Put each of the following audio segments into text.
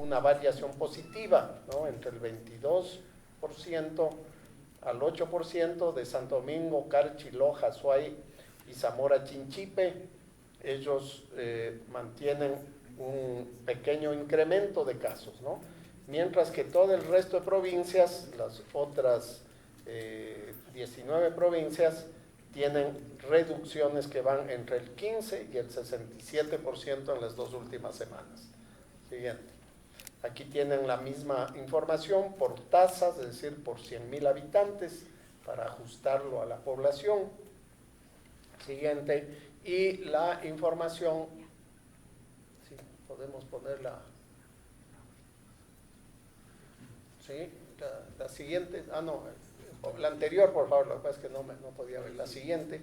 una variación positiva, ¿no? Entre el 22% al 8% de Santo Domingo, Carchi, Loja, Azuay y Zamora Chinchipe. Ellos mantienen un pequeño incremento de casos, ¿no? Mientras que todo el resto de provincias, las otras 19 provincias, tienen reducciones que van entre el 15 y el 67% en las 2 últimas semanas. Siguiente. Aquí tienen la misma información por tasas, es decir, por 100,000 habitantes, para ajustarlo a la población. Siguiente. Y la información, sí, podemos ponerla, sí, la siguiente, la anterior, por favor, lo que pasa es que no podía ver la siguiente.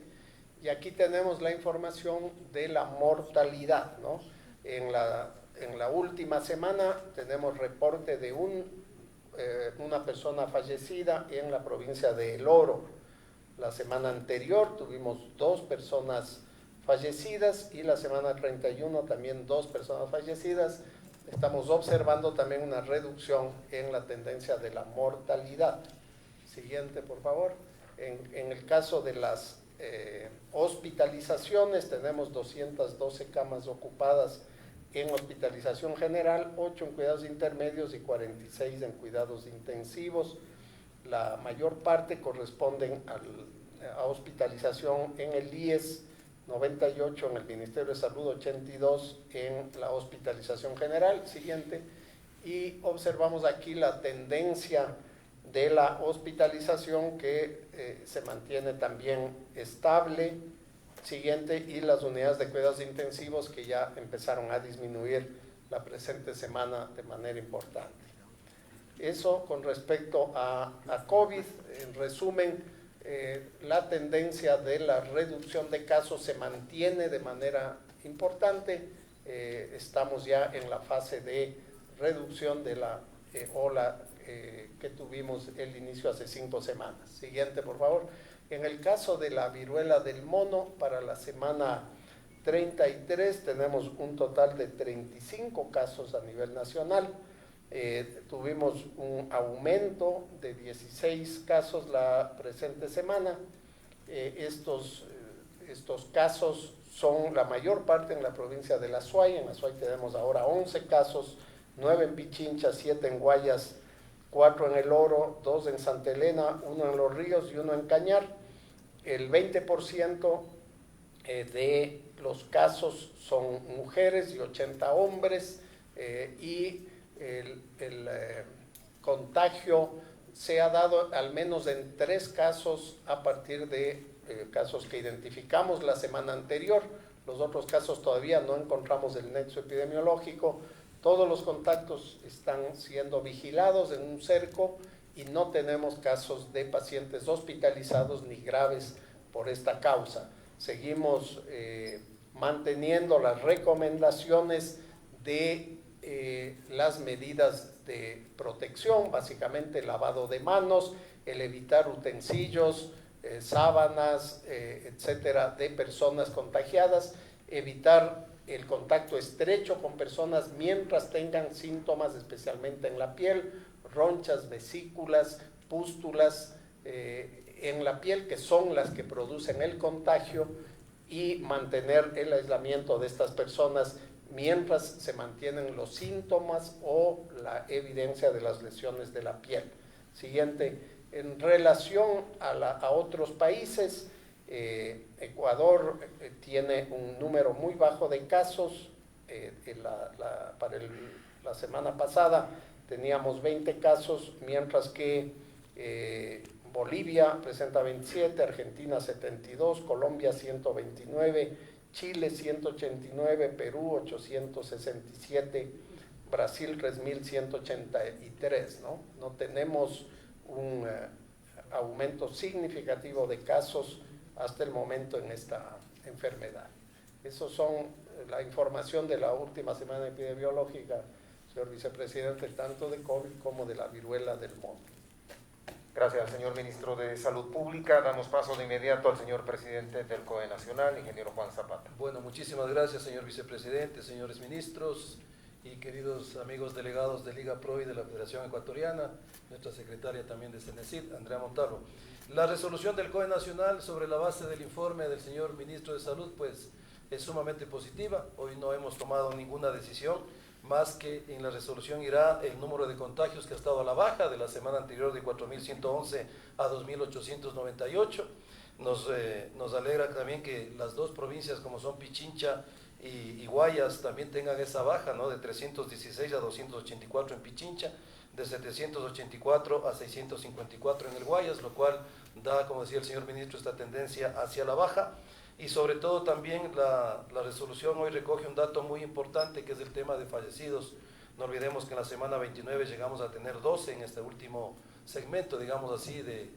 Y aquí tenemos la información de la mortalidad, ¿no? En la última semana tenemos reporte de una persona fallecida en la provincia de El Oro. La semana anterior tuvimos 2 personas fallecidas y la semana 31 también 2 personas fallecidas. Estamos observando también una reducción en la tendencia de la mortalidad. Siguiente, por favor. En el caso de las hospitalizaciones, tenemos 212 camas ocupadas en hospitalización general, 8 en cuidados intermedios y 46 en cuidados intensivos. La mayor parte corresponden a hospitalización en el IES, 98 en el Ministerio de Salud, 82 en la hospitalización general. Siguiente. Y observamos aquí la tendencia de la hospitalización que se mantiene también estable. Siguiente. Y las unidades de cuidados intensivos que ya empezaron a disminuir la presente semana de manera importante. Eso con respecto a COVID. En resumen, la tendencia de la reducción de casos se mantiene de manera importante. Estamos ya en la fase de reducción de la ola que tuvimos el inicio hace 5 semanas. Siguiente, por favor. En el caso de la viruela del mono, para la semana 33 tenemos un total de 35 casos a nivel nacional. Tuvimos un aumento de 16 casos la presente semana. Estos casos son la mayor parte en la provincia de la Azuay. En la Azuay tenemos ahora 11 casos, 9 en Pichincha, 7 en Guayas, 4 en El Oro, 2 en Santa Elena, 1 en Los Ríos y 1 en Cañar. El 20% de los casos son mujeres y 80 hombres, y el contagio se ha dado al menos en 3 casos a partir de casos que identificamos la semana anterior. Los otros casos todavía no encontramos el nexo epidemiológico. Todos los contactos están siendo vigilados en un cerco y no tenemos casos de pacientes hospitalizados ni graves por esta causa. Seguimos manteniendo las recomendaciones de las medidas de protección, básicamente el lavado de manos, el evitar utensilios, sábanas, etcétera, de personas contagiadas, evitar el contacto estrecho con personas mientras tengan síntomas, especialmente en la piel, ronchas, vesículas, pústulas en la piel, que son las que producen el contagio, y mantener el aislamiento de estas personas mientras se mantienen los síntomas o la evidencia de las lesiones de la piel. Siguiente. En relación a otros países, Ecuador tiene un número muy bajo de casos. Para la semana pasada teníamos 20 casos, mientras que Bolivia presenta 27, Argentina 72, Colombia 129, Chile 189, Perú 867, Brasil 3.183, ¿no? No tenemos un aumento significativo de casos hasta el momento en esta enfermedad. Esos son la información de la última semana epidemiológica, señor vicepresidente, tanto de COVID como de la viruela del mono. Gracias, señor ministro de Salud Pública. Damos paso de inmediato al señor presidente del COE Nacional, ingeniero Juan Zapata. Bueno, muchísimas gracias, señor vicepresidente, señores ministros. y queridos amigos delegados de Liga Pro y de la Federación Ecuatoriana, nuestra secretaria también de CENESID, Andrea Montalvo. La resolución del COE Nacional sobre la base del informe del señor Ministro de Salud, pues es sumamente positiva. Hoy no hemos tomado ninguna decisión, más que en la resolución irá el número de contagios que ha estado a la baja de la semana anterior de 4.111 a 2.898. Nos alegra también que las dos provincias como son Pichincha y Guayas también tengan esa baja, ¿no? De 316 a 284 en Pichincha, de 784 a 654 en el Guayas, lo cual da, como decía el señor ministro, esta tendencia hacia la baja. Y sobre todo también la resolución hoy recoge un dato muy importante, que es el tema de fallecidos. No olvidemos que en la semana 29 llegamos a tener 12 en este último segmento, digamos así, de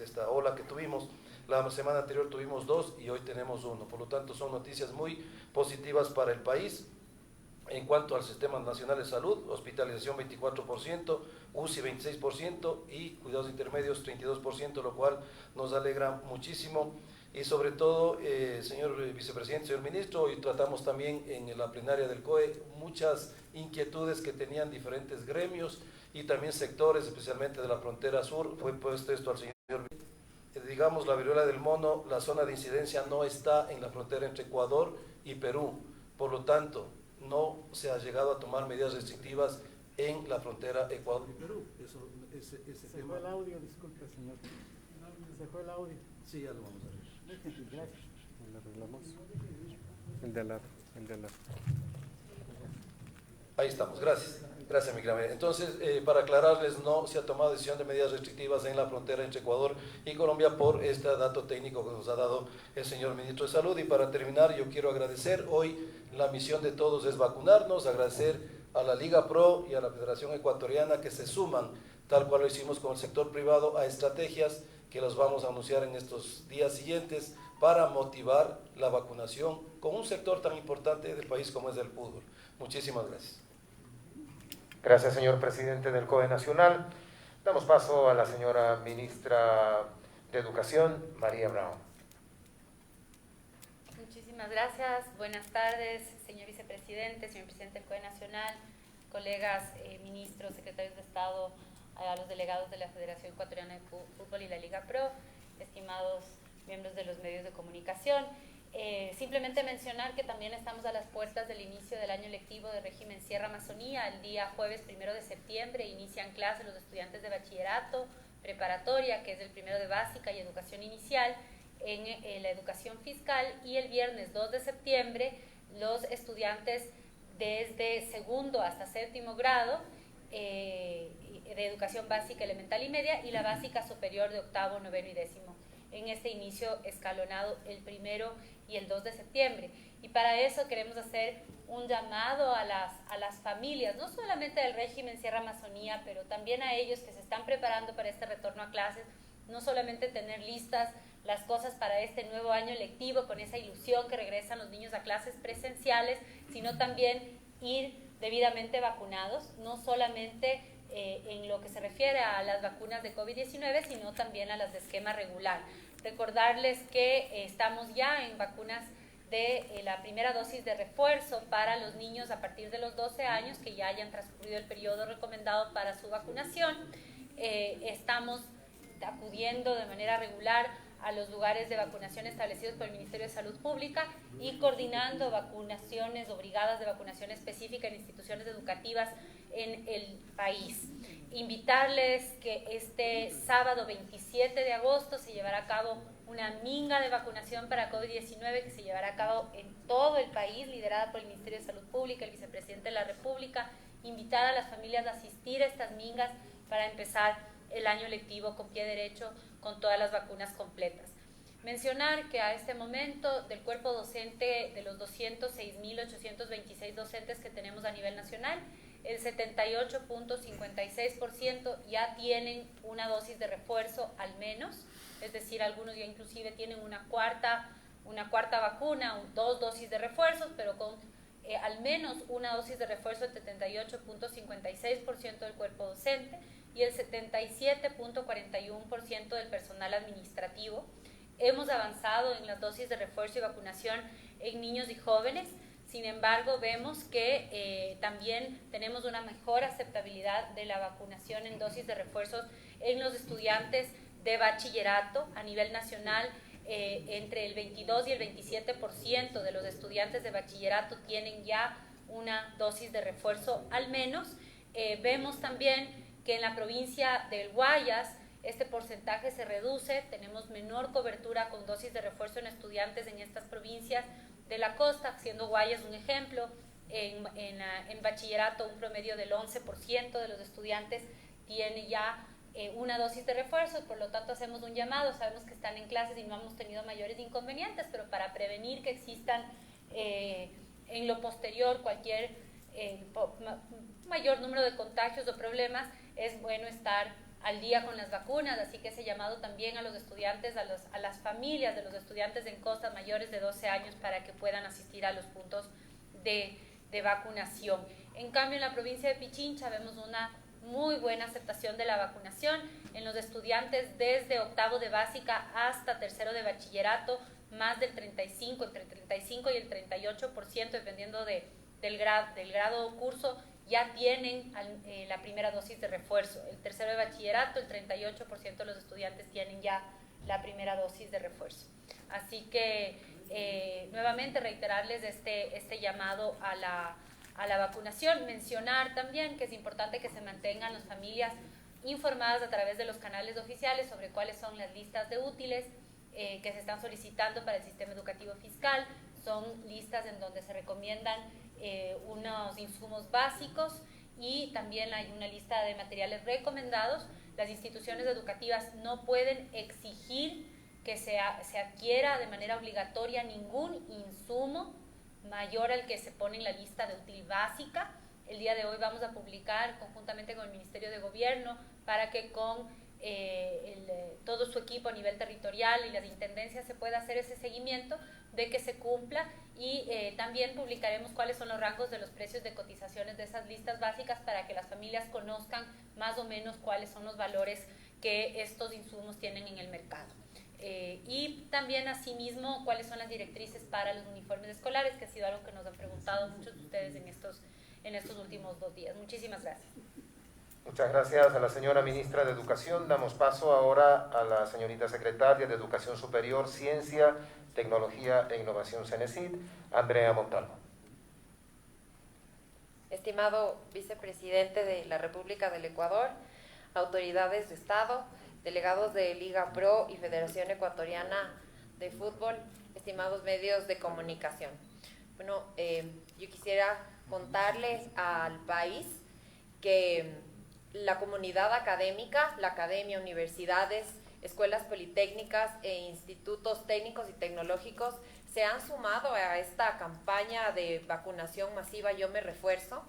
esta ola que tuvimos. La semana anterior tuvimos 2 y hoy tenemos 1. Por lo tanto, son noticias muy positivas para el país. En cuanto al Sistema Nacional de Salud, hospitalización 24%, UCI 26% y cuidados intermedios 32%, lo cual nos alegra muchísimo. Y sobre todo, señor vicepresidente, señor ministro, hoy tratamos también en la plenaria del COE muchas inquietudes que tenían diferentes gremios y también sectores, especialmente de la frontera sur. Fue puesto esto al señor ministro. Digamos, la viruela del mono, la zona de incidencia no está en la frontera entre Ecuador y Perú. Por lo tanto, no se ha llegado a tomar medidas restrictivas en la frontera Ecuador y Perú. Ese Se tema. fue el audio, disculpe, señor. Se fue el audio. Sí, ya lo vamos a ver. Gracias. ¿Le arreglamos? El de al lado, el de al lado. Ahí estamos, gracias. Gracias, mi gran amiga. Entonces, para aclararles, no se ha tomado decisión de medidas restrictivas en la frontera entre Ecuador y Colombia por este dato técnico que nos ha dado el señor ministro de Salud. Y para terminar, yo quiero agradecer, hoy la misión de todos es vacunarnos, agradecer a la Liga Pro y a la Federación Ecuatoriana que se suman, tal cual lo hicimos con el sector privado, a estrategias que los vamos a anunciar en estos días siguientes para motivar la vacunación con un sector tan importante del país como es el fútbol. Muchísimas gracias. Gracias, señor presidente del COE Nacional. Damos paso a la señora ministra de Educación, María Brown. Muchísimas gracias. Buenas tardes, señor vicepresidente, señor presidente del COE Nacional, colegas ministros, secretarios de Estado, a los delegados de la Federación Ecuatoriana de Fútbol y la Liga Pro, estimados miembros de los medios de comunicación. Simplemente mencionar que también estamos a las puertas del inicio del año lectivo de régimen Sierra Amazonía. El día jueves 1 de septiembre inician clases los estudiantes de bachillerato, preparatoria, que es el primero de básica y educación inicial, en la educación fiscal, y el viernes 2 de septiembre los estudiantes desde segundo hasta séptimo grado de educación básica, elemental y media, y la básica superior de octavo, noveno y décimo, en este inicio escalonado el 1 y el 2 de septiembre. Y para eso queremos hacer un llamado a las familias, no solamente del régimen Sierra Amazonía, pero también a ellos que se están preparando para este retorno a clases, no solamente tener listas las cosas para este nuevo año lectivo con esa ilusión que regresan los niños a clases presenciales, sino también ir debidamente vacunados, no solamente en lo que se refiere a las vacunas de COVID-19, sino también a las de esquema regular. Recordarles que estamos ya en vacunas de la primera dosis de refuerzo para los niños a partir de los 12 años que ya hayan transcurrido el periodo recomendado para su vacunación. Estamos acudiendo de manera regular a los lugares de vacunación establecidos por el Ministerio de Salud Pública y coordinando vacunaciones o brigadas de vacunación específica en instituciones educativas en el país. Invitarles que este sábado 27 de agosto se llevará a cabo una minga de vacunación para COVID-19 que se llevará a cabo en todo el país, liderada por el Ministerio de Salud Pública, el vicepresidente de la República. Invitar a las familias a asistir a estas mingas para empezar el año lectivo con pie derecho, con todas las vacunas completas. Mencionar que a este momento del cuerpo docente, de los 206.826 docentes que tenemos a nivel nacional, el 78.56% ya tienen una dosis de refuerzo al menos, es decir, algunos ya inclusive tienen una cuarta vacuna, 2 dosis de refuerzos, pero con al menos una dosis de refuerzo el 78.56% del cuerpo docente y el 77.41% del personal administrativo. Hemos avanzado en las dosis de refuerzo y vacunación en niños y jóvenes. Sin embargo, vemos que también tenemos una mejor aceptabilidad de la vacunación en dosis de refuerzos en los estudiantes de bachillerato a nivel nacional. Entre el 22 y el 27% de los estudiantes de bachillerato tienen ya una dosis de refuerzo al menos. Vemos también que en la provincia del Guayas este porcentaje se reduce, tenemos menor cobertura con dosis de refuerzo en estudiantes en estas provincias de la costa, siendo Guayas un ejemplo. En bachillerato un promedio del 11% de los estudiantes tiene ya una dosis de refuerzo, por lo tanto hacemos un llamado, sabemos que están en clases y no hemos tenido mayores inconvenientes, pero para prevenir que existan en lo posterior cualquier mayor número de contagios o problemas, es bueno estar al día con las vacunas, así que ese llamado también a los estudiantes, a las familias de los estudiantes en costa mayores de 12 años para que puedan asistir a los puntos de vacunación. En cambio, en la provincia de Pichincha vemos una muy buena aceptación de la vacunación en los estudiantes desde octavo de básica hasta tercero de bachillerato, más del 35, entre el 35 y el 38%, dependiendo del grado o curso, ya tienen la primera dosis de refuerzo. El tercero de bachillerato, el 38% de los estudiantes tienen ya la primera dosis de refuerzo. Así que nuevamente reiterarles este llamado a la vacunación. Mencionar también que es importante que se mantengan las familias informadas a través de los canales oficiales sobre cuáles son las listas de útiles que se están solicitando para el sistema educativo fiscal. Son listas en donde se recomiendan unos insumos básicos y también hay una lista de materiales recomendados. Las instituciones educativas no pueden exigir que se adquiera de manera obligatoria ningún insumo mayor al que se pone en la lista de útil básica. El día de hoy vamos a publicar conjuntamente con el Ministerio de Gobierno para que con todo su equipo a nivel territorial y las intendencias se pueda hacer ese seguimiento de que se cumpla y también publicaremos cuáles son los rangos de los precios de cotizaciones de esas listas básicas para que las familias conozcan más o menos cuáles son los valores que estos insumos tienen en el mercado. Y también asimismo cuáles son las directrices para los uniformes escolares, que ha sido algo que nos han preguntado muchos de ustedes en estos últimos 2 días. Muchísimas gracias. Muchas gracias a la señora ministra de Educación. Damos paso ahora a la señorita secretaria de Educación Superior, Ciencia, Tecnología e Innovación CENESID, Andrea Montalvo. Estimado vicepresidente de la República del Ecuador, autoridades de Estado, delegados de Liga Pro y Federación Ecuatoriana de Fútbol, estimados medios de comunicación. Bueno, yo quisiera contarles al país que la comunidad académica, la academia, universidades, escuelas politécnicas e institutos técnicos y tecnológicos se han sumado a esta campaña de vacunación masiva Yo Me Refuerzo.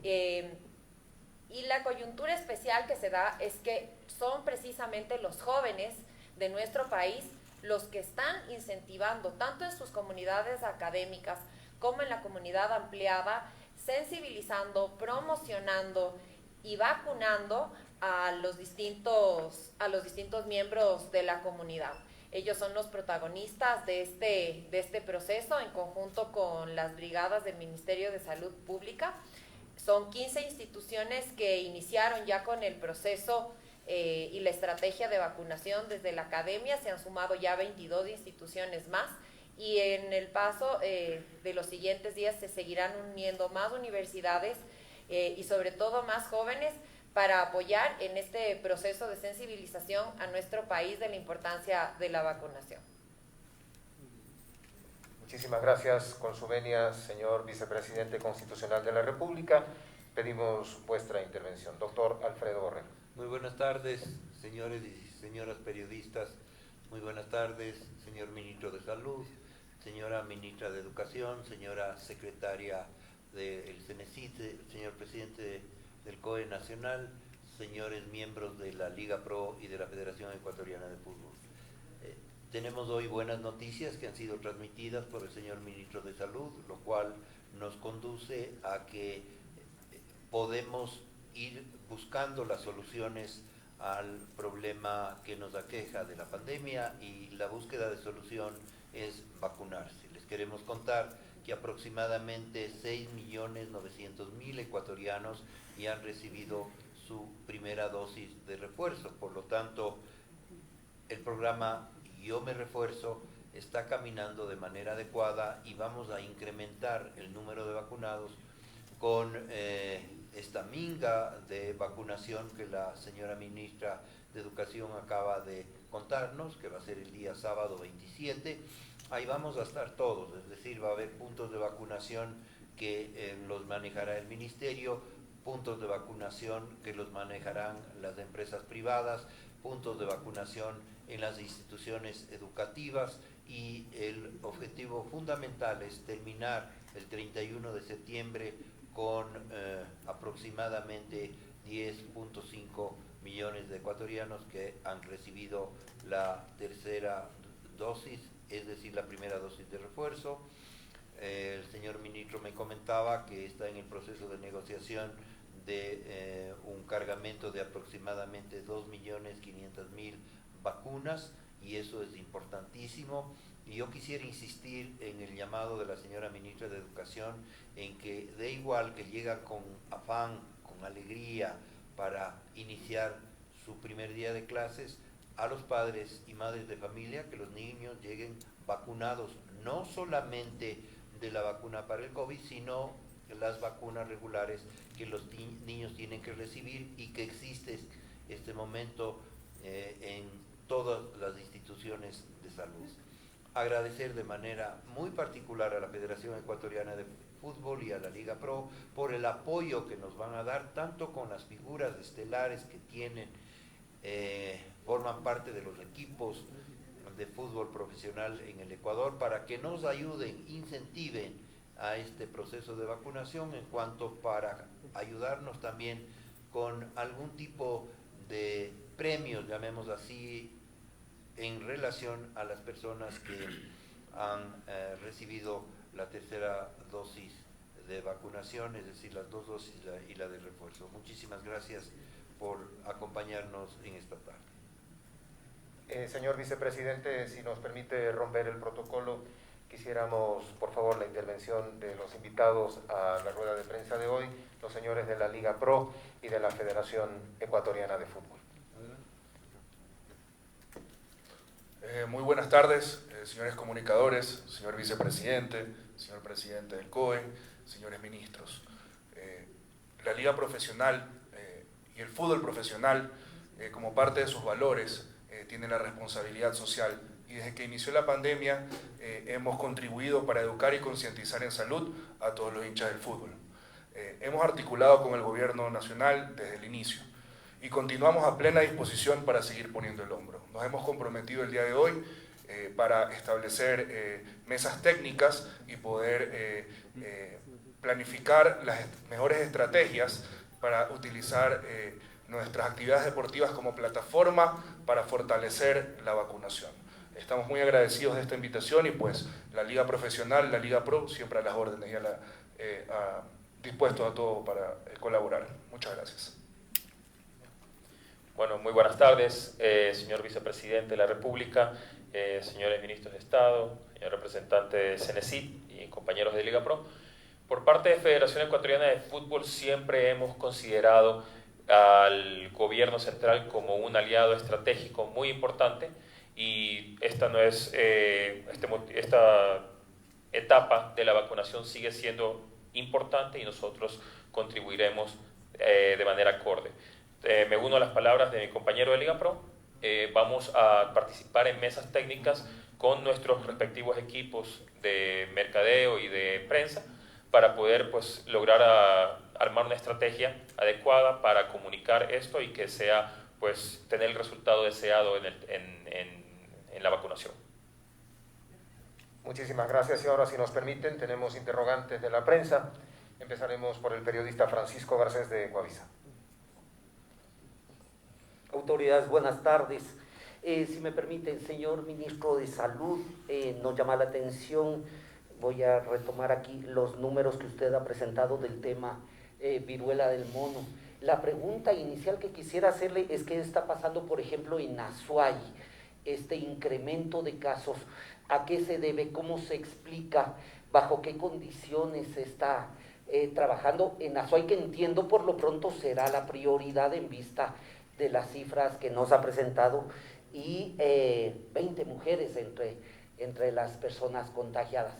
Y la coyuntura especial que se da es que son precisamente los jóvenes de nuestro país los que están incentivando, tanto en sus comunidades académicas como en la comunidad ampliada, sensibilizando, promocionando y vacunando a los distintos miembros de la comunidad. Ellos son los protagonistas de este proceso en conjunto con las brigadas del Ministerio de Salud Pública. Son 15 instituciones que iniciaron ya con el proceso y la estrategia de vacunación desde la academia. Se han sumado ya 22 instituciones más y en el paso de los siguientes días se seguirán uniendo más universidades y sobre todo más jóvenes para apoyar en este proceso de sensibilización a nuestro país de la importancia de la vacunación. Muchísimas gracias, con su venia, señor vicepresidente constitucional de la República. Pedimos vuestra intervención. Doctor Alfredo Borrero. Muy buenas tardes, señores y señoras periodistas. Muy buenas tardes, señor ministro de Salud, señora ministra de Educación, señora secretaria del CENESID, señor presidente del COE Nacional, señores miembros de la Liga Pro y de la Federación Ecuatoriana de Fútbol. Tenemos hoy buenas noticias que han sido transmitidas por el señor ministro de Salud, lo cual nos conduce a que podemos ir buscando las soluciones al problema que nos aqueja de la pandemia, y la búsqueda de solución es vacunarse. Les queremos contar que que aproximadamente 6.900.000 ecuatorianos ya han recibido su primera dosis de refuerzo. Por lo tanto, el programa Yo Me Refuerzo está caminando de manera adecuada y vamos a incrementar el número de vacunados con esta minga de vacunación que la señora ministra de Educación acaba de contarnos, que va a ser el día sábado 27. Ahí vamos a estar todos, es decir, va a haber puntos de vacunación que los manejará el ministerio, puntos de vacunación que los manejarán las empresas privadas, puntos de vacunación en las instituciones educativas, y el objetivo fundamental es terminar el 31 de septiembre con aproximadamente 10.5 millones de ecuatorianos que han recibido la tercera dosis, es decir, la primera dosis de refuerzo. El señor ministro me comentaba que está en el proceso de negociación de un cargamento de aproximadamente 2.500.000 vacunas, y eso es importantísimo. Y yo quisiera insistir en el llamado de la señora ministra de Educación, en que de igual que llega con afán, con alegría para iniciar su primer día de clases, a los padres y madres de familia que los niños lleguen vacunados, no solamente de la vacuna para el COVID, sino las vacunas regulares que los niños tienen que recibir y que existe este momento en todas las instituciones de salud. Agradecer de manera muy particular a la Federación Ecuatoriana de Fútbol y a la Liga Pro por el apoyo que nos van a dar, tanto con las figuras estelares que tienen, forman parte de los equipos de fútbol profesional en el Ecuador, para que nos ayuden, incentiven a este proceso de vacunación, en cuanto para ayudarnos también con algún tipo de premios, llamemos así, en relación a las personas que han recibido la tercera dosis de vacunación, es decir, las dos dosis y la de refuerzo. Muchísimas gracias por acompañarnos en esta tarde. Señor vicepresidente, si nos permite romper el protocolo, quisiéramos, por favor, la intervención de los invitados a la rueda de prensa de hoy, los señores de la Liga Pro y de la Federación Ecuatoriana de Fútbol. Muy buenas tardes, señores comunicadores, señor vicepresidente, señor presidente del COE, señores ministros. La Liga Profesional y el fútbol profesional, como parte de sus valores, tienen la responsabilidad social, y desde que inició la pandemia hemos contribuido para educar y concientizar en salud a todos los hinchas del fútbol. Hemos articulado con el gobierno nacional desde el inicio y continuamos a plena disposición para seguir poniendo el hombro. Nos hemos comprometido el día de hoy para establecer mesas técnicas y poder planificar las mejores estrategias para utilizar nuestras actividades deportivas como plataforma para fortalecer la vacunación. Estamos muy agradecidos de esta invitación y pues la Liga Profesional, la Liga Pro, siempre a las órdenes y dispuestos a todo para colaborar. Muchas gracias. Bueno, muy buenas tardes, señor vicepresidente de la República, señores ministros de Estado, señor representante de Cenecit y compañeros de Liga Pro. Por parte de Federación Ecuatoriana de Fútbol siempre hemos considerado al gobierno central como un aliado estratégico muy importante, y esta no es esta etapa de la vacunación sigue siendo importante y nosotros contribuiremos de manera acorde. Me uno a las palabras de mi compañero de Liga Pro. Vamos a participar en mesas técnicas con nuestros respectivos equipos de mercadeo y de prensa para poder pues lograr armar una estrategia adecuada para comunicar esto y que sea pues tener el resultado deseado en la vacunación. Muchísimas gracias, y ahora, si nos permiten, tenemos interrogantes de la prensa. Empezaremos por el periodista Francisco Garcés de Coavisa. Autoridades, buenas tardes. Si me permiten, señor ministro de Salud, nos llama la atención, voy a retomar aquí los números que usted ha presentado del tema viruela del mono. La pregunta inicial que quisiera hacerle es qué está pasando, por ejemplo, en Azuay, este incremento de casos, ¿a qué se debe? ¿Cómo se explica? bajo qué condiciones se está trabajando en Azuay, que entiendo por lo pronto será la prioridad en vista de las cifras que nos ha presentado, y 20 mujeres entre las personas contagiadas.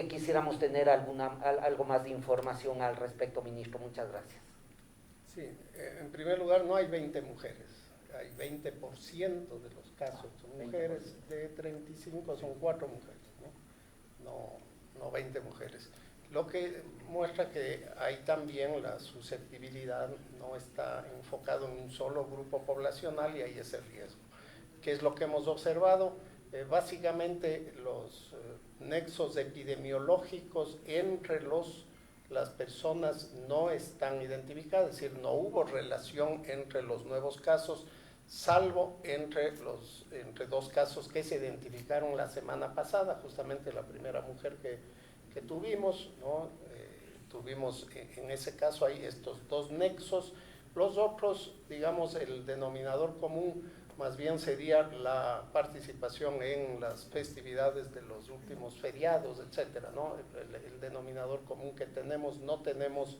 Quisiéramos tener algo más de información al respecto, ministro. Muchas gracias. Sí, en primer lugar, no hay 20 mujeres, hay 20% de los casos son mujeres, de 35 son 4 mujeres, no 20 mujeres. Lo que muestra que hay también la susceptibilidad, no está enfocado en un solo grupo poblacional y ahí es el riesgo. ¿Qué es lo que hemos observado? Básicamente los nexos epidemiológicos entre las personas no están identificadas, es decir, no hubo relación entre los nuevos casos, salvo entre 2 casos que se identificaron la semana pasada, justamente la primera mujer que tuvimos, ¿no? Tuvimos en ese caso ahí estos 2 nexos. Los otros, digamos, el denominador común más bien sería la participación en las festividades de los últimos feriados, etcétera, ¿no? El denominador común que tenemos, no tenemos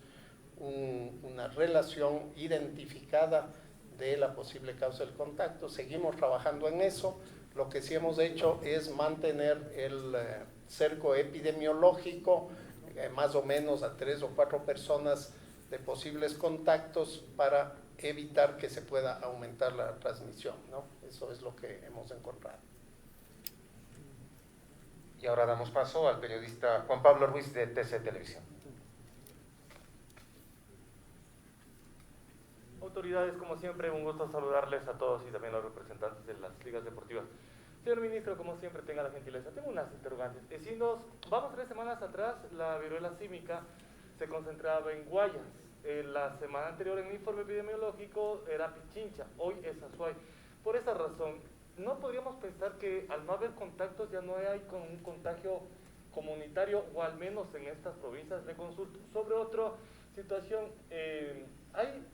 una relación identificada de la posible causa del contacto. Seguimos trabajando en eso. Lo que sí hemos hecho es mantener el cerco epidemiológico más o menos a 3 o 4 personas de posibles contactos para evitar que se pueda aumentar la transmisión, ¿no? Eso es lo que hemos encontrado. Y ahora damos paso al periodista Juan Pablo Ruiz de TC Televisión. Autoridades, como siempre, un gusto saludarles a todos y también a los representantes de las ligas deportivas. Señor ministro, como siempre, tenga la gentileza. Tengo unas interrogantes. Si nos vamos 3 semanas atrás, la viruela símica se concentraba en Guayas. La semana anterior en el informe epidemiológico era Pichincha, hoy es Azuay. Por esa razón, ¿no podríamos pensar que al no haber contactos ya no hay un contagio comunitario, o al menos en estas provincias? Le consulto. Sobre otra situación, hay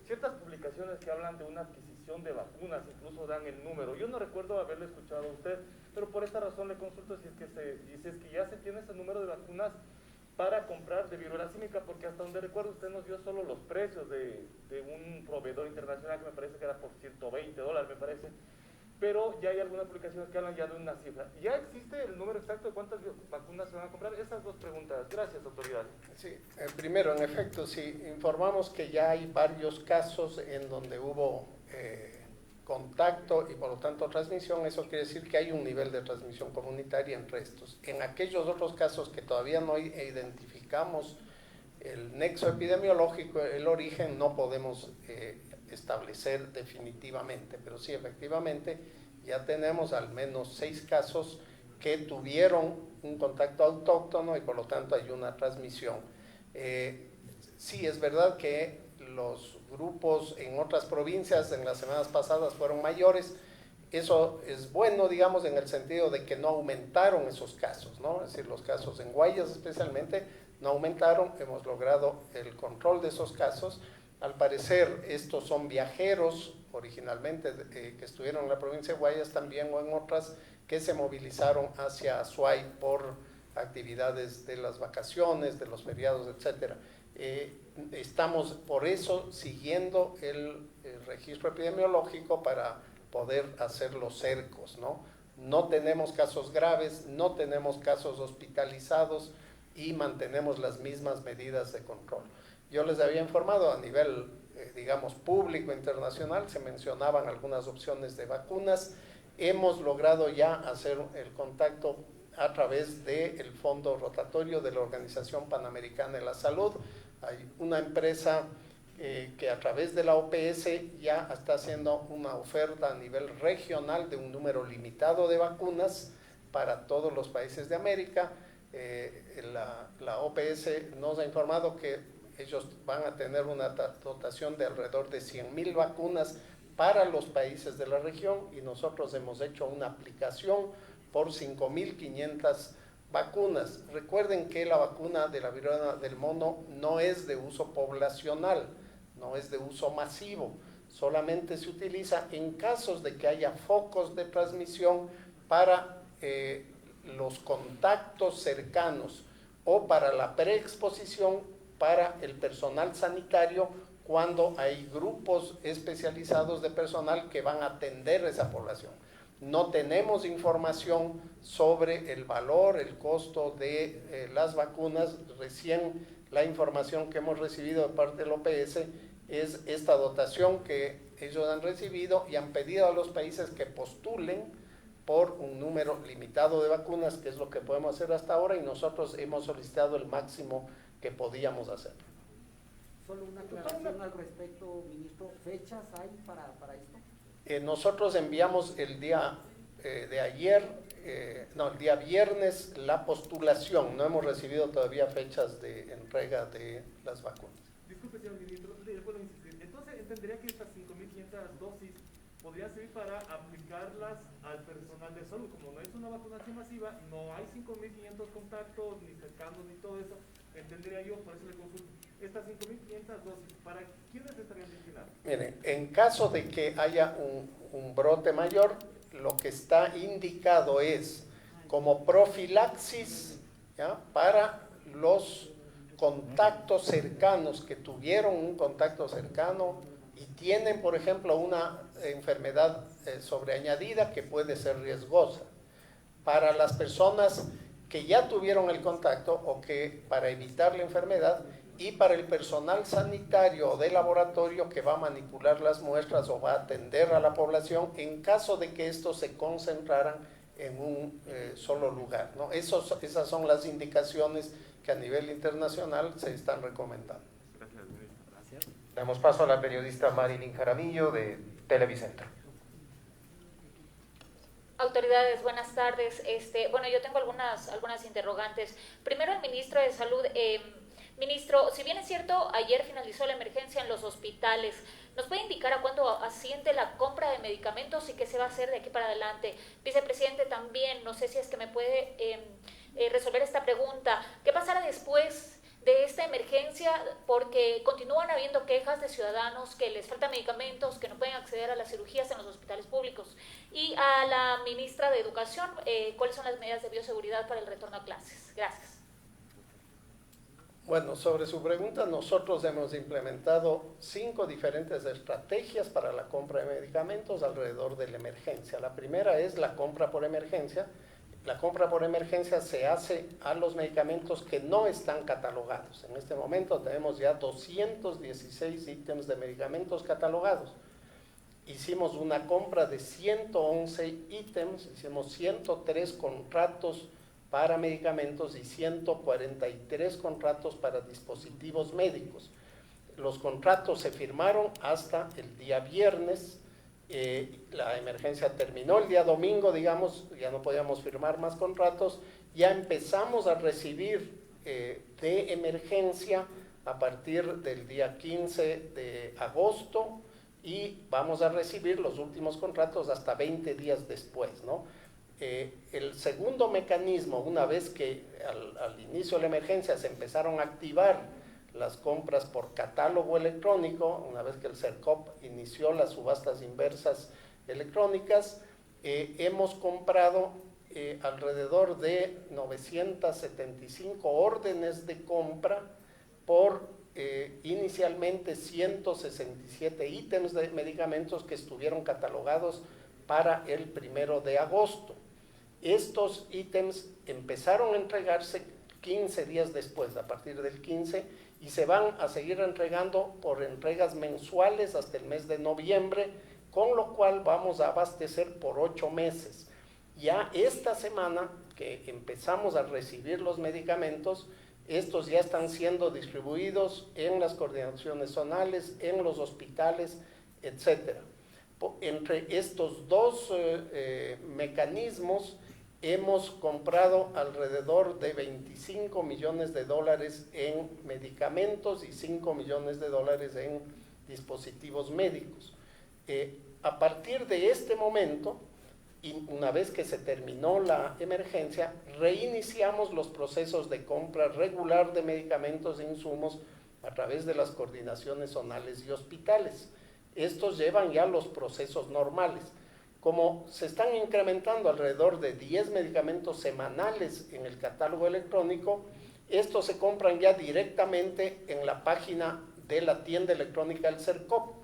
ciertas publicaciones que hablan de una adquisición de vacunas, incluso dan el número. Yo no recuerdo haberle escuchado a usted, pero por esta razón le consulto si es que ya se tiene ese número de vacunas para comprar de viruela símica, porque hasta donde recuerdo usted nos dio solo los precios de un proveedor internacional que me parece que era por $120, me parece, pero ya hay algunas publicaciones que hablan ya de una cifra. ¿Ya existe el número exacto de cuántas vacunas se van a comprar? Esas 2 preguntas. Gracias, autoridad. Sí, primero, en efecto, sí, informamos que ya hay varios casos en donde hubo contacto y por lo tanto transmisión. Eso quiere decir que hay un nivel de transmisión comunitaria entre estos. En aquellos otros casos que todavía no identificamos el nexo epidemiológico, el origen, no podemos establecer definitivamente, pero sí, efectivamente, ya tenemos al menos 6 casos que tuvieron un contacto autóctono y por lo tanto hay una transmisión. Sí, es verdad que los grupos en otras provincias en las semanas pasadas fueron mayores. Eso es bueno, digamos, en el sentido de que no aumentaron esos casos, ¿no? Es decir, los casos en Guayas especialmente no aumentaron, hemos logrado el control de esos casos. Al parecer, estos son viajeros originalmente que estuvieron en la provincia de Guayas también o en otras que se movilizaron hacia Azuay por actividades de las vacaciones, de los feriados, etcétera. Estamos por eso siguiendo el registro epidemiológico para poder hacer los cercos, ¿no? No tenemos casos graves, no tenemos casos hospitalizados y mantenemos las mismas medidas de control. Yo les había informado a nivel, digamos, público, internacional, se mencionaban algunas opciones de vacunas. Hemos logrado ya hacer el contacto a través del Fondo Rotatorio de la Organización Panamericana de la Salud. Hay una empresa que a través de la OPS ya está haciendo una oferta a nivel regional de un número limitado de vacunas para todos los países de América. La OPS nos ha informado que ellos van a tener una dotación de alrededor de 100,000 vacunas para los países de la región y nosotros hemos hecho una aplicación por 5,500 vacunas. Recuerden que la vacuna de la viruela del mono no es de uso poblacional, no es de uso masivo, solamente se utiliza en casos de que haya focos de transmisión para los contactos cercanos. o para la preexposición para el personal sanitario cuando hay grupos especializados de personal que van a atender a esa población. No tenemos información sobre el valor, el costo de las vacunas. Recién la información que hemos recibido de parte del OPS es esta dotación que ellos han recibido y han pedido a los países que postulen por un número limitado de vacunas, que es lo que podemos hacer hasta ahora, y nosotros hemos solicitado el máximo que podíamos hacer. Solo una aclaración al respecto, ministro. ¿Fechas hay para esto? Nosotros enviamos el día el día viernes la postulación. No hemos recibido todavía fechas de entrega de las vacunas. Disculpe, señor ministro, le puedo insistir. Entonces, entendería que estas 5.500 dosis podrían servir para aplicarlas al personal de salud. Como no es una vacunación masiva, no hay 5.500 contactos, ni cercanos, ni todo eso. Entendería yo, por eso le consulto. Estas 5.500 dosis, ¿para quiénes estarían destinadas? Miren, en caso de que haya un brote mayor, lo que está indicado es como profilaxis, ¿ya?, para los contactos cercanos que tuvieron un contacto cercano y tienen, por ejemplo, una enfermedad sobreañadida que puede ser riesgosa. Para las personas que ya tuvieron el contacto o que para evitar la enfermedad, y para el personal sanitario o de laboratorio que va a manipular las muestras o va a atender a la población en caso de que estos se concentraran en un solo lugar, ¿no? Esas son las indicaciones que a nivel internacional se están recomendando. Gracias. Damos paso a la periodista Marilyn Jaramillo de Televicentro. Autoridades, buenas tardes. Bueno, yo tengo algunas interrogantes. Primero, el ministro de Salud. Ministro, si bien es cierto, ayer finalizó la emergencia en los hospitales, ¿nos puede indicar a cuánto asciende la compra de medicamentos y qué se va a hacer de aquí para adelante? Vicepresidente, también, no sé si es que me puede resolver esta pregunta. ¿Qué pasará después de esta emergencia? Porque continúan habiendo quejas de ciudadanos que les faltan medicamentos, que no pueden acceder a las cirugías en los hospitales públicos. Y a la ministra de Educación, ¿cuáles son las medidas de bioseguridad para el retorno a clases? Gracias. Bueno, sobre su pregunta, nosotros hemos implementado 5 diferentes estrategias para la compra de medicamentos alrededor de la emergencia. La primera es la compra por emergencia. La compra por emergencia se hace a los medicamentos que no están catalogados. En este momento tenemos ya 216 ítems de medicamentos catalogados. Hicimos una compra de 111 ítems, hicimos 103 contratos para medicamentos y 143 contratos para dispositivos médicos. Los contratos se firmaron hasta el día viernes, la emergencia terminó el día domingo, digamos, ya no podíamos firmar más contratos, ya empezamos a recibir de emergencia a partir del día 15 de agosto y vamos a recibir los últimos contratos hasta 20 días después, ¿no? El segundo mecanismo, una vez que al inicio de la emergencia se empezaron a activar las compras por catálogo electrónico, una vez que el CERCOP inició las subastas inversas electrónicas, hemos comprado alrededor de 975 órdenes de compra por inicialmente 167 ítems de medicamentos que estuvieron catalogados para el 1 de agosto. Estos ítems empezaron a entregarse 15 días después, a partir del 15, y se van a seguir entregando por entregas mensuales hasta el mes de noviembre, con lo cual vamos a abastecer por 8 meses. Ya esta semana que empezamos a recibir los medicamentos, estos ya están siendo distribuidos en las coordinaciones zonales, en los hospitales, etcétera. Entre estos dos mecanismos hemos comprado alrededor de $25 millones en medicamentos y $5 millones en dispositivos médicos. A partir de este momento, y una vez que se terminó la emergencia, reiniciamos los procesos de compra regular de medicamentos e insumos a través de las coordinaciones zonales y hospitales. Estos llevan ya los procesos normales. Como se están incrementando alrededor de 10 medicamentos semanales en el catálogo electrónico, Estos se compran ya directamente en la página de la tienda electrónica del CERCOP.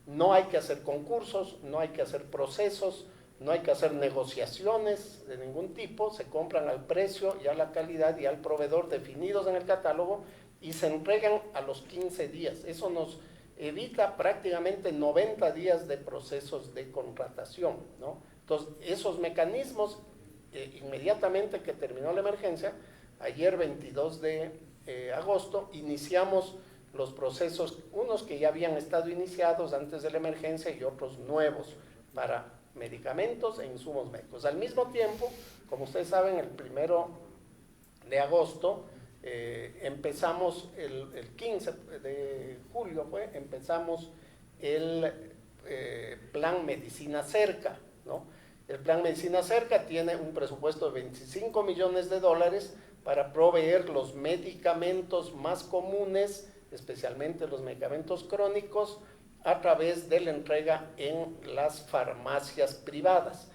No hay que hacer concursos, no hay que hacer procesos, no hay que hacer negociaciones de ningún tipo, se compran al precio y a la calidad y al proveedor definidos en el catálogo y se entregan a los 15 días. Eso nos evita prácticamente 90 días de procesos de contratación, ¿no? Entonces, esos mecanismos, inmediatamente que terminó la emergencia, ayer 22 de agosto, iniciamos los procesos, unos que ya habían estado iniciados antes de la emergencia y otros nuevos para medicamentos e insumos médicos. Al mismo tiempo, como ustedes saben, el 1 de agosto empezamos, el 15 de julio empezamos el plan Medicina Cerca, ¿no? El plan Medicina Cerca tiene un presupuesto de $25 millones para proveer los medicamentos más comunes, especialmente los medicamentos crónicos, a través de la entrega en las farmacias privadas.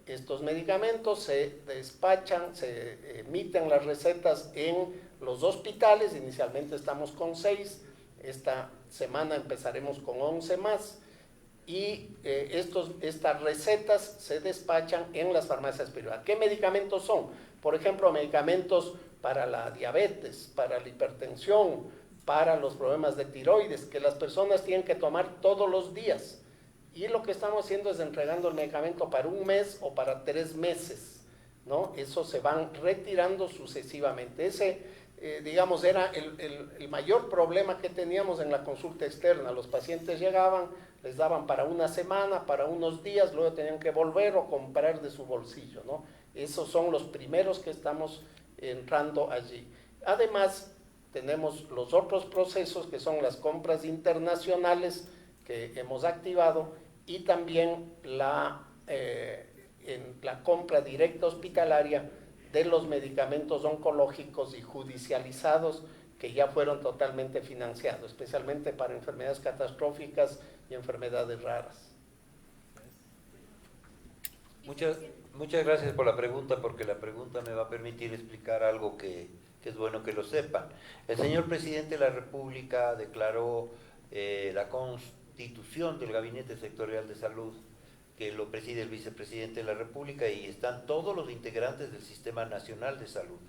Estos medicamentos se despachan, se emiten las recetas en los hospitales. Inicialmente estamos con 6, esta semana empezaremos con 11 más, y estas recetas se despachan en las farmacias privadas. ¿Qué medicamentos son? Por ejemplo, medicamentos para la diabetes, para la hipertensión, para los problemas de tiroides, que las personas tienen que tomar todos los días. Y lo que estamos haciendo es entregando el medicamento para 1 mes o para 3 meses, ¿no? Eso se van retirando sucesivamente. Ese, digamos, era el mayor problema que teníamos en la consulta externa. Los pacientes llegaban, les daban para 1 semana, para unos días, luego tenían que volver o comprar de su bolsillo, ¿no? Esos son los primeros que estamos entrando allí. Además, tenemos los otros procesos que son las compras internacionales que hemos activado y también la compra directa hospitalaria de los medicamentos oncológicos y judicializados que ya fueron totalmente financiados, especialmente para enfermedades catastróficas y enfermedades raras. Muchas gracias por la pregunta, porque la pregunta me va a permitir explicar algo que es bueno que lo sepan. El señor presidente de la República declaró la constitución del Gabinete Sectorial de Salud, que lo preside el vicepresidente de la República, y están todos los integrantes del Sistema Nacional de Salud,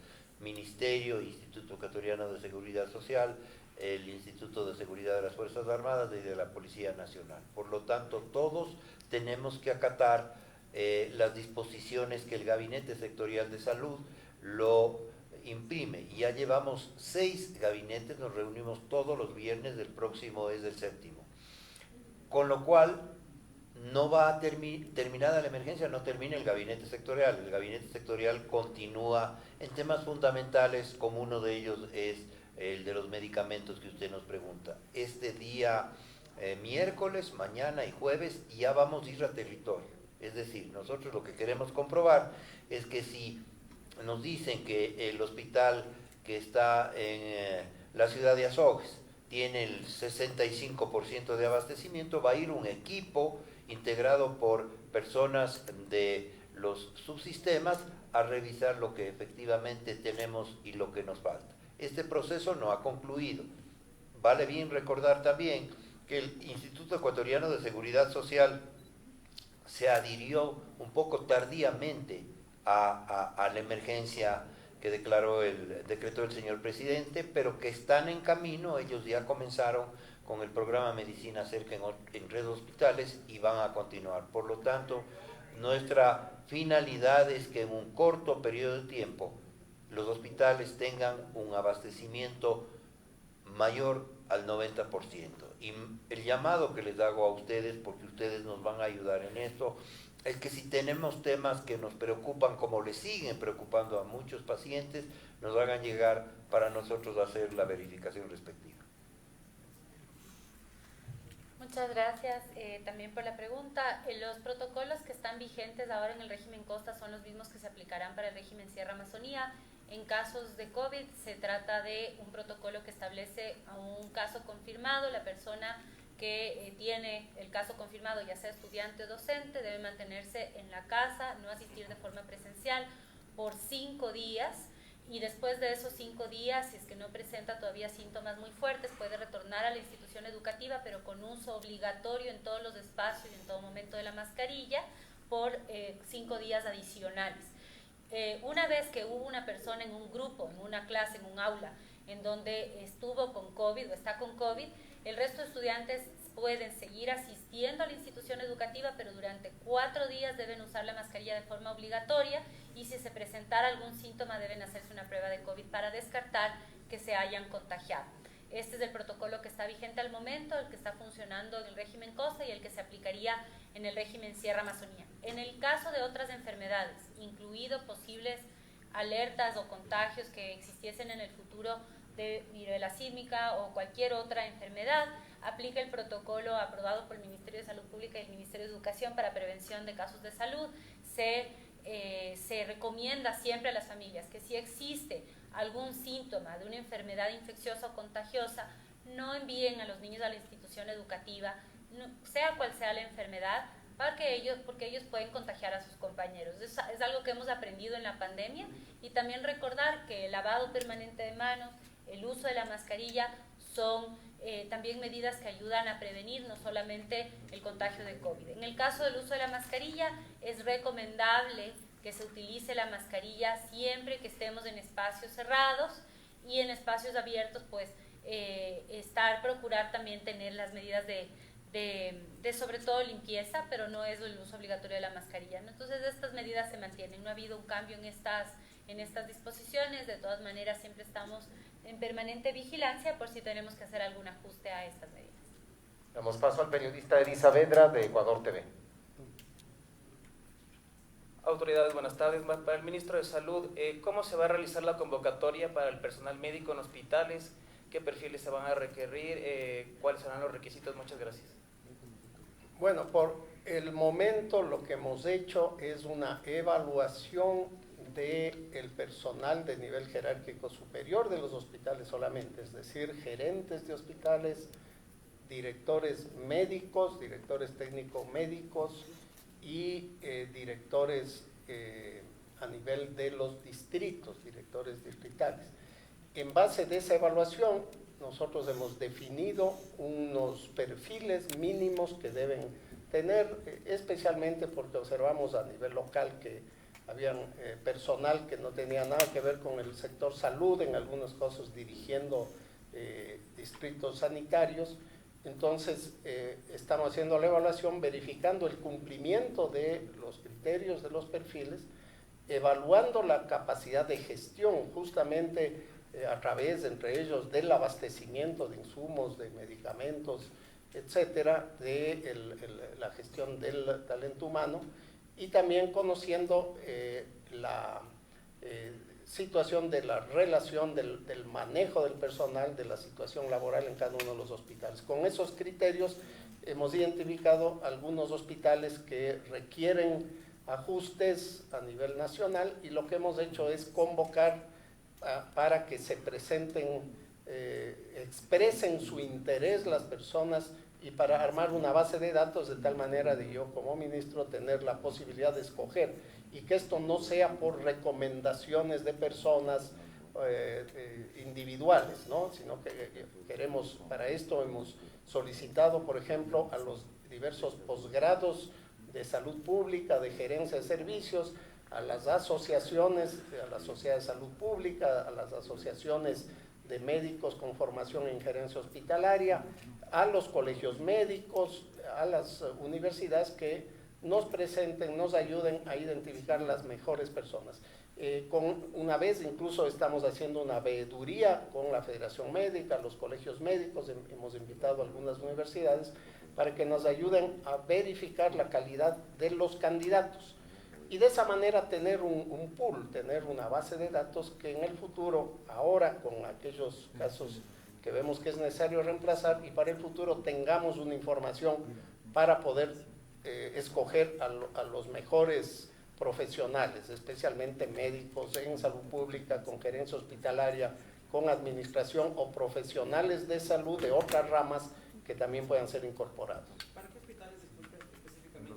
Ministerio, Instituto Ecuatoriano de Seguridad Social, el Instituto de Seguridad de las Fuerzas Armadas y de la Policía Nacional. Por lo tanto, todos tenemos que acatar las disposiciones que el Gabinete Sectorial de Salud lo imprime. Ya llevamos 6 gabinetes, nos reunimos todos los viernes, del próximo es el 7º. Con lo cual, no va a terminada la emergencia, no termina el gabinete sectorial. El gabinete sectorial continúa en temas fundamentales, como uno de ellos es el de los medicamentos que usted nos pregunta. Este día miércoles, mañana y jueves ya vamos a ir a territorio. Es decir, nosotros lo que queremos comprobar es que si nos dicen que el hospital que está en la ciudad de Azogues tiene el 65% de abastecimiento, va a ir un equipo integrado por personas de los subsistemas a revisar lo que efectivamente tenemos y lo que nos falta. Este proceso no ha concluido. Vale bien recordar también que el Instituto Ecuatoriano de Seguridad Social se adhirió un poco tardíamente a la emergencia que declaró el decreto del señor presidente, pero que están en camino. Ellos ya comenzaron con el programa Medicina Cerca en red de hospitales y van a continuar. Por lo tanto, nuestra finalidad es que en un corto periodo de tiempo los hospitales tengan un abastecimiento mayor al 90%. Y el llamado que les hago a ustedes, porque ustedes nos van a ayudar en esto, es que si tenemos temas que nos preocupan, como les siguen preocupando a muchos pacientes, nos hagan llegar para nosotros hacer la verificación respectiva. Muchas gracias también por la pregunta. Los protocolos que están vigentes ahora en el régimen Costa son los mismos que se aplicarán para el régimen Sierra Amazonía. En casos de COVID se trata de un protocolo que establece a un caso confirmado. La persona que tiene el caso confirmado, ya sea estudiante o docente, debe mantenerse en la casa, no asistir de forma presencial por 5 días y después de esos 5 días, si es que no presenta todavía síntomas muy fuertes, puede retornar a la institución educativa, pero con uso obligatorio en todos los espacios y en todo momento de la mascarilla por 5 días adicionales. Una vez que hubo una persona en un grupo, en una clase, en un aula, en donde estuvo con COVID o está con COVID, el resto de estudiantes pueden seguir asistiendo a la institución educativa, pero durante 4 días deben usar la mascarilla de forma obligatoria, y si se presentara algún síntoma deben hacerse una prueba de COVID para descartar que se hayan contagiado. Este es el protocolo que está vigente al momento, el que está funcionando en el régimen Costa y el que se aplicaría en el régimen Sierra Amazonía. En el caso de otras enfermedades, incluido posibles alertas o contagios que existiesen en el futuro de viruela símica o cualquier otra enfermedad, aplica el protocolo aprobado por el Ministerio de Salud Pública y el Ministerio de Educación para prevención de casos de salud. Se recomienda siempre a las familias que si existe algún síntoma de una enfermedad infecciosa o contagiosa, no envíen a los niños a la institución educativa, sea cual sea la enfermedad, porque ellos pueden contagiar a sus compañeros. Es algo que hemos aprendido en la pandemia, y también recordar que el lavado permanente de manos, el uso de la mascarilla son también medidas que ayudan a prevenir no solamente el contagio de COVID. En el caso del uso de la mascarilla, es recomendable que se utilice la mascarilla siempre que estemos en espacios cerrados, y en espacios abiertos pues procurar también tener las medidas de sobre todo limpieza, pero no es el uso obligatorio de la mascarilla, ¿no? Entonces estas medidas se mantienen, no ha habido un cambio en estas disposiciones. De todas maneras siempre estamos en permanente vigilancia por si tenemos que hacer algún ajuste a estas medidas. Damos paso al periodista Eri Saavedra de Ecuador TV. Autoridades, buenas tardes. Para el ministro de Salud, ¿cómo se va a realizar la convocatoria para el personal médico en hospitales? ¿Qué perfiles se van a requerir? ¿Cuáles serán los requisitos? Muchas gracias. Bueno, por el momento lo que hemos hecho es una evaluación del personal de nivel jerárquico superior de los hospitales solamente, es decir, gerentes de hospitales, directores médicos, directores técnico-médicos y directores a nivel de los distritos, directores distritales. En base de esa evaluación, nosotros hemos definido unos perfiles mínimos que deben tener, especialmente porque observamos a nivel local que habían personal que no tenía nada que ver con el sector salud, en algunos casos dirigiendo distritos sanitarios. Entonces, estamos haciendo la evaluación, verificando el cumplimiento de los criterios de los perfiles, evaluando la capacidad de gestión, justamente a través, entre ellos, del abastecimiento de insumos, de medicamentos, etcétera, de la gestión del talento humano, y también conociendo la situación de la relación del manejo del personal, de la situación laboral en cada uno de los hospitales. Con esos criterios hemos identificado algunos hospitales que requieren ajustes a nivel nacional, y lo que hemos hecho es convocar para que se presenten, expresen su interés las personas, y para armar una base de datos de tal manera de yo como ministro tener la posibilidad de escoger, y que esto no sea por recomendaciones de personas individuales, ¿no? Sino que queremos, para esto hemos solicitado, por ejemplo, a los diversos posgrados de salud pública, de gerencia de servicios, a las asociaciones, a la Sociedad de Salud Pública, a las asociaciones de médicos con formación en gerencia hospitalaria, a los colegios médicos, a las universidades que nos presenten, nos ayuden a identificar las mejores personas. Una vez incluso estamos haciendo una veeduría con la Federación Médica, los colegios médicos, hemos invitado a algunas universidades para que nos ayuden a verificar la calidad de los candidatos. Y de esa manera tener un pool, tener una base de datos que en el futuro, ahora con aquellos casos que vemos que es necesario reemplazar, y para el futuro tengamos una información para poder escoger a los mejores profesionales, especialmente médicos en salud pública, con gerencia hospitalaria, con administración, o profesionales de salud de otras ramas que también puedan ser incorporados. ¿Para qué hospitales específicamente?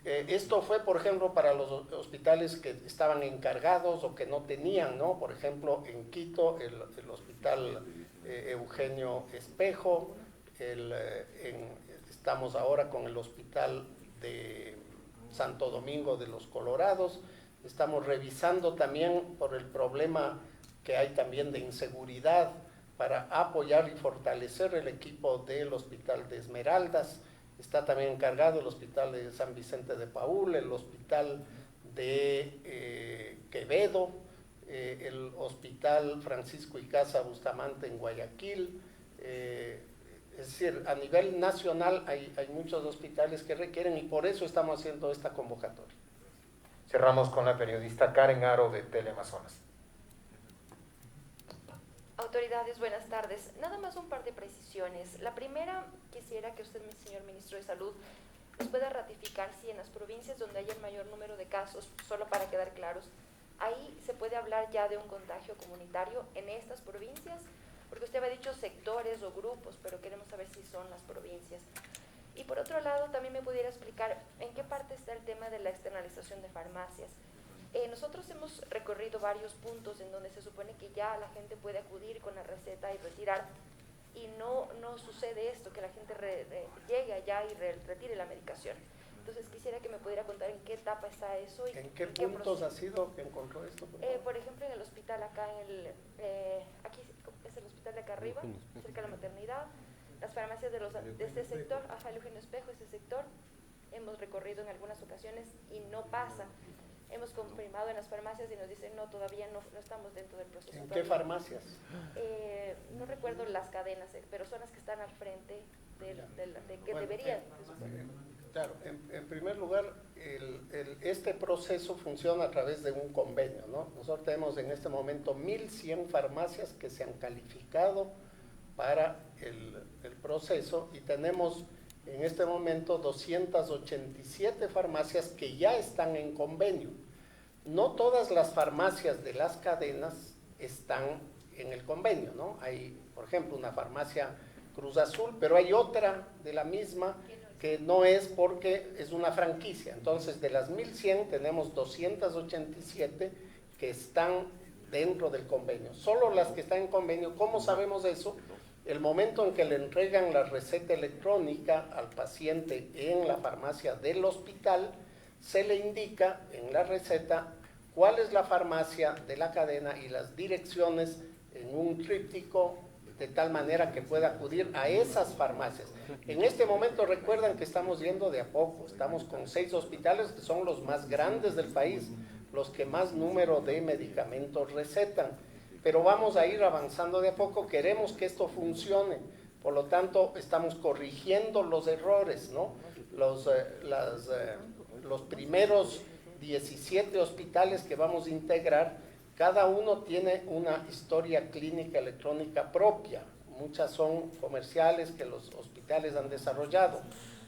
Esto fue, por ejemplo, para los hospitales que estaban encargados o que no tenían, ¿no? Por ejemplo, en Quito, el hospital Eugenio Espejo, estamos ahora con el hospital de Santo Domingo de los Colorados, estamos revisando también por el problema que hay también de inseguridad para apoyar y fortalecer el equipo del hospital de Esmeraldas. Está también encargado el hospital de San Vicente de Paúl, el hospital de Quevedo, el hospital Francisco Icaza Bustamante en Guayaquil. Es decir, a nivel nacional hay muchos hospitales que requieren y por eso estamos haciendo esta convocatoria. Cerramos con la periodista Karen Aro de Teleamazonas. Autoridades, buenas tardes. Nada más un par de precisiones. La primera, quisiera que usted, señor Ministro de Salud, nos pueda ratificar si en las provincias donde haya el mayor número de casos, solo para quedar claros, ahí se puede hablar ya de un contagio comunitario en estas provincias, porque usted había dicho sectores o grupos, pero queremos saber si son las provincias. Y por otro lado, también me pudiera explicar en qué parte está el tema de la externalización de farmacias. Nosotros hemos recorrido varios puntos en donde se supone que ya la gente puede acudir con la receta y retirar, y no sucede esto, que la gente llegue allá y retire la medicación. Entonces quisiera que me pudiera contar en qué etapa está eso. Y ¿En qué puntos ha sido que encontró esto? Por ejemplo, en el hospital acá, aquí es el hospital de acá arriba, cerca de la maternidad, las farmacias de este sector, el Eugenio Espejo, ese sector, hemos recorrido en algunas ocasiones y no pasa. Hemos confirmado en las farmacias y nos dicen no, todavía no estamos dentro del proceso. ¿En qué farmacias? No recuerdo las cadenas, pero son las que están al frente de que deberían. Claro, en primer lugar, este proceso funciona a través de un convenio, ¿no? Nosotros tenemos en este momento 1.100 farmacias que se han calificado para el proceso y tenemos en este momento 287 farmacias que ya están en convenio. No todas las farmacias de las cadenas están en el convenio, ¿no? Hay, por ejemplo, una farmacia Cruz Azul, pero hay otra de la misma que no es porque es una franquicia. Entonces, de las 1.100 tenemos 287 que están dentro del convenio. Solo las que están en convenio, ¿cómo sabemos eso? El momento en que le entregan la receta electrónica al paciente en la farmacia del hospital, se le indica en la receta cuál es la farmacia de la cadena y las direcciones en un tríptico, de tal manera que pueda acudir a esas farmacias. En este momento recuerdan que estamos yendo de a poco, estamos con 6 hospitales que son los más grandes del país, los que más número de medicamentos recetan. Pero vamos a ir avanzando de a poco, queremos que esto funcione, por lo tanto estamos corrigiendo los errores, ¿no? Los primeros 17 hospitales que vamos a integrar, cada uno tiene una historia clínica electrónica propia, muchas son comerciales que los hospitales han desarrollado,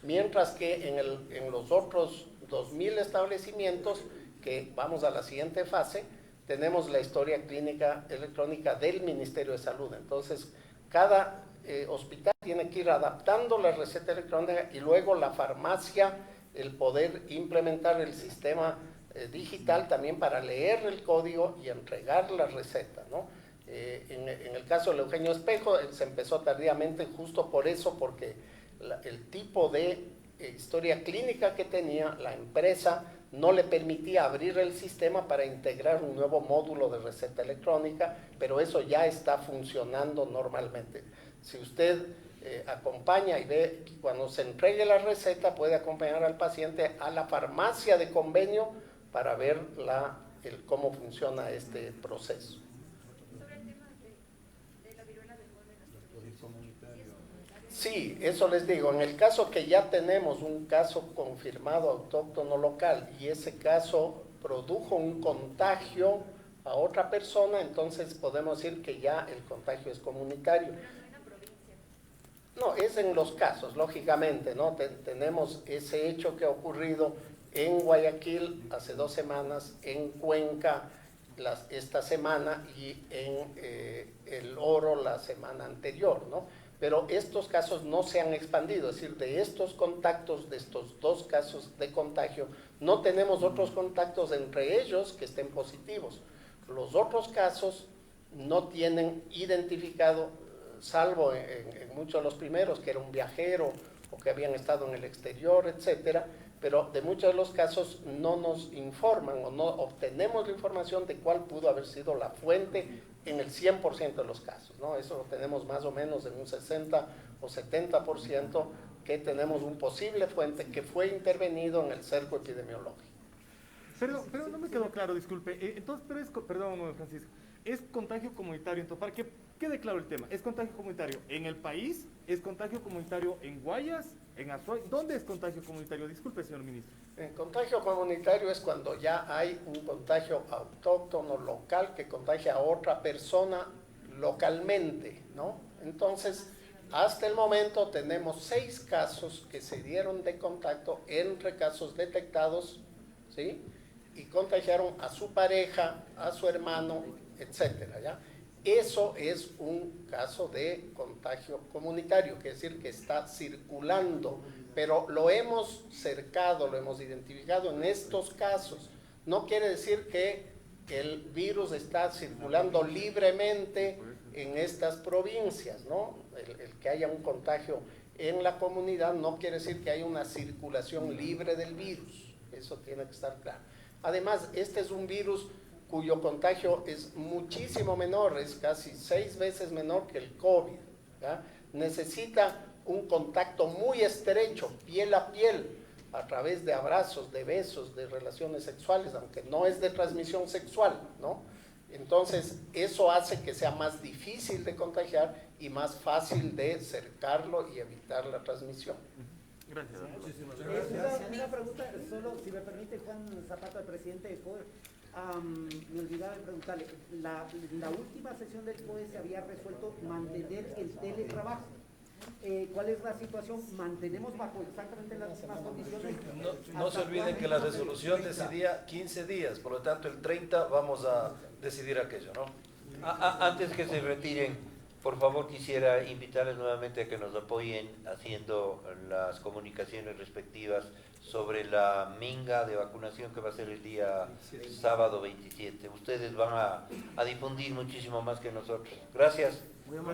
mientras que en los otros 2.000 establecimientos, que vamos a la siguiente fase, tenemos la historia clínica electrónica del Ministerio de Salud. Entonces, cada hospital tiene que ir adaptando la receta electrónica y luego la farmacia, el poder implementar el sistema digital también para leer el código y entregar la receta, ¿no? En el caso del Eugenio Espejo, se empezó tardíamente justo por eso, porque el tipo de historia clínica que tenía la empresa no le permitía abrir el sistema para integrar un nuevo módulo de receta electrónica, pero eso ya está funcionando normalmente. Si usted acompaña y ve que cuando se entregue la receta, puede acompañar al paciente a la farmacia de convenio para ver cómo funciona este proceso. Sí, eso les digo, en el caso que ya tenemos un caso confirmado autóctono local y ese caso produjo un contagio a otra persona, entonces podemos decir que ya el contagio es comunitario. No, es en los casos, lógicamente, ¿no? Tenemos ese hecho que ha ocurrido en Guayaquil hace 2 semanas, en Cuenca esta semana y en El Oro la semana anterior, ¿no? pero estos casos no se han expandido, es decir, de estos contactos, de estos 2 casos de contagio, no tenemos otros contactos entre ellos que estén positivos. Los otros casos no tienen identificado, salvo en muchos de los primeros, que era un viajero o que habían estado en el exterior, etcétera, pero de muchos de los casos no nos informan o no obtenemos la información de cuál pudo haber sido la fuente en el 100% de los casos, ¿no? Eso lo tenemos más o menos en un 60 o 70% que tenemos un posible fuente que fue intervenido en el cerco epidemiológico. Pero no me quedó claro, disculpe. Entonces, perdón, Francisco, ¿es contagio comunitario? Entonces, para que quede claro el tema, ¿es contagio comunitario en el país? ¿Es contagio comunitario en Guayas? ¿En Azuay? ¿Dónde es contagio comunitario? Disculpe, señor ministro. El contagio comunitario es cuando ya hay un contagio autóctono local que contagia a otra persona localmente, ¿no? Entonces, hasta el momento tenemos 6 casos que se dieron de contacto entre casos detectados, ¿sí? Y contagiaron a su pareja, a su hermano, etcétera, ¿ya? Eso es un caso de contagio comunitario, quiere decir que está circulando, pero lo hemos cercado, lo hemos identificado en estos casos. No quiere decir que el virus está circulando libremente en estas provincias, ¿no? El que haya un contagio en la comunidad no quiere decir que haya una circulación libre del virus, eso tiene que estar claro. Además, este es un virus cuyo contagio es muchísimo menor, es casi 6 veces menor que el COVID, ¿ya? Necesita un contacto muy estrecho, piel a piel, a través de abrazos, de besos, de relaciones sexuales, aunque no es de transmisión sexual, ¿no? Entonces, eso hace que sea más difícil de contagiar y más fácil de cercarlo y evitar la transmisión. Gracias. Una pregunta, solo si me permite, Juan Zapata, el presidente del COE. Me olvidaba de preguntarle, la última sesión del COE se había resuelto mantener el teletrabajo. ¿Cuál es la situación? ¿Mantenemos bajo exactamente las mismas condiciones? No se olviden que la resolución decidía 15 días, por lo tanto el 30 vamos a decidir aquello, ¿no? Antes que se retiren, por favor quisiera invitarles nuevamente a que nos apoyen haciendo las comunicaciones respectivas sobre la minga de vacunación que va a ser el día sábado 27. Ustedes van a difundir muchísimo más que nosotros. Gracias.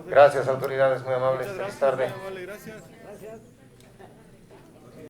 Gracias, autoridades, muy amables. Feliz tarde. Gracias.